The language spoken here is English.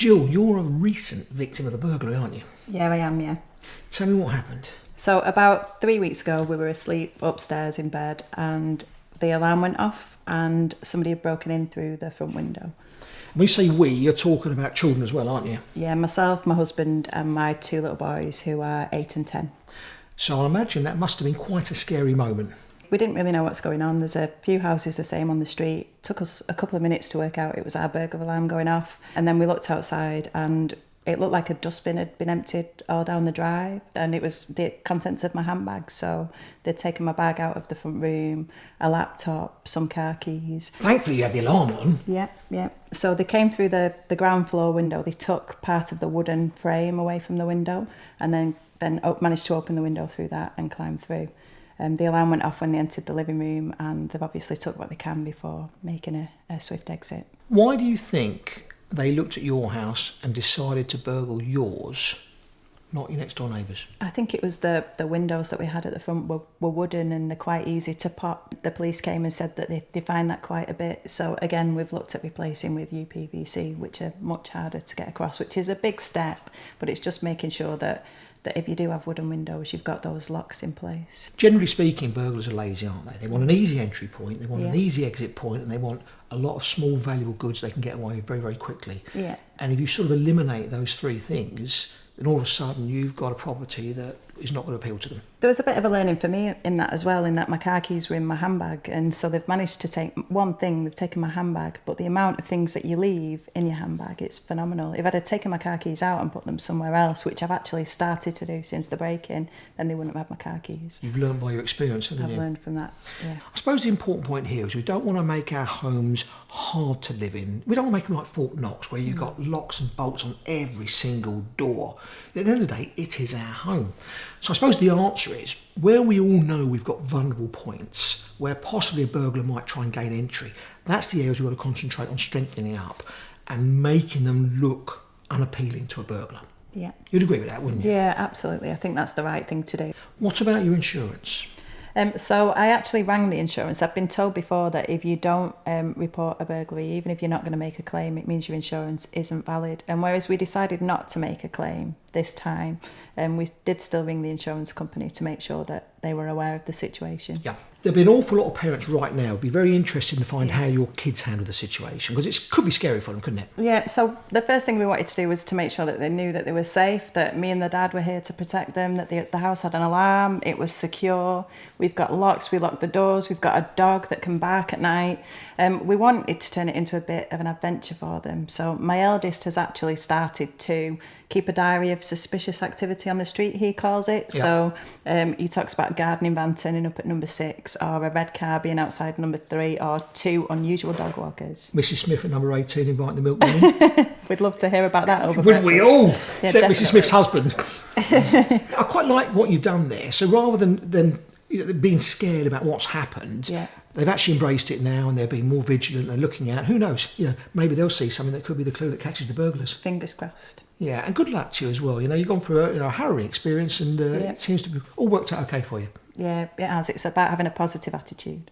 Gill, you're a recent victim of a burglary, aren't you? Yeah, I am, yeah. Tell me what happened. So about 3 weeks ago, we were asleep upstairs in bed and the alarm went off and somebody had broken in through the front window. When you say we, you're talking about children as well, aren't you? Yeah, myself, my husband and my 2 little boys who are 8 and 10. So I imagine that must have been quite a scary moment. We didn't really know what's going on. There's a few houses the same on the street. It took us a couple of minutes to work out it was our burglar alarm going off. And then we looked outside and it looked like a dustbin had been emptied all down the drive, and it was the contents of my handbag. So they'd taken my bag out of the front room, a laptop, some car keys. Thankfully you had the alarm on. Yeah. So they came through the ground floor window. They took part of the wooden frame away from the window and then managed to open the window through that and climb through. The alarm went off when they entered the living room, and they've obviously took what they can before making a swift exit. Why do you think they looked at your house and decided to burgle yours, not your next door neighbours? I think it was the windows that we had at the front were wooden and they're quite easy to pop. The police came and said that they find that quite a bit. So again, we've looked at replacing with UPVC, which are much harder to get across, which is a big step, but it's just making sure that if you do have wooden windows, you've got those locks in place. Generally speaking, burglars are lazy, aren't they? They want an easy entry point, they want an easy exit point, and they want a lot of small, valuable goods they can get away with very, very quickly. Yeah. And if you sort of eliminate those 3 things, then all of a sudden you've got a property that is not going to appeal to them. There was a bit of a learning for me in that as well, in that my car keys were in my handbag, and so they've managed to take one thing, they've taken my handbag, but the amount of things that you leave in your handbag, it's phenomenal. If I'd have taken my car keys out and put them somewhere else, which I've actually started to do since the break-in, then they wouldn't have had my car keys. You've learned by your experience, haven't you? I've learned from that, yeah. I suppose the important point here is we don't want to make our homes hard to live in. We don't want to make them like Fort Knox, where you've got locks and bolts on every single door. At the end of the day, it is our home. So I suppose the answer is, where we all know we've got vulnerable points, where possibly a burglar might try and gain entry, that's the areas we've got to concentrate on strengthening up and making them look unappealing to a burglar. Yeah. You'd agree with that, wouldn't you? Yeah, absolutely. I think that's the right thing to do. What about your insurance? So I actually rang the insurance. I've been told before that if you don't report a burglary, even if you're not going to make a claim, it means your insurance isn't valid. And whereas we decided not to make a claim this time, we did still ring the insurance company to make sure that they were aware of the situation. Yeah. There'll be an awful lot of parents right now be very interested to find how your kids handle the situation, because it could be scary for them, couldn't it? Yeah, so the first thing we wanted to do was to make sure that they knew that they were safe, that me and the dad were here to protect them, that the house had an alarm, it was secure, we've got locks, we locked the doors, we've got a dog that can bark at night. We wanted to turn it into a bit of an adventure for them. So my eldest has actually started to keep a diary of suspicious activity on the street, he calls it. Yeah. So he talks about a gardening van turning up at number 6, or a red car being outside number 3, or 2 unusual dog walkers. Mrs. Smith at number 18 inviting the milkman in. We'd love to hear about that over Wouldn't we all? Yeah, except definitely. Mrs. Smith's husband. I quite like what you've done there. So rather than being scared about what's happened, they've actually embraced it now and they're being more vigilant. They're looking out. Who knows? Maybe they'll see something that could be the clue that catches the burglars. Fingers crossed. Yeah, and good luck to you as well. You've gone through a harrowing experience, and it seems to be all worked out okay for you. Yeah, it has. It's about having a positive attitude.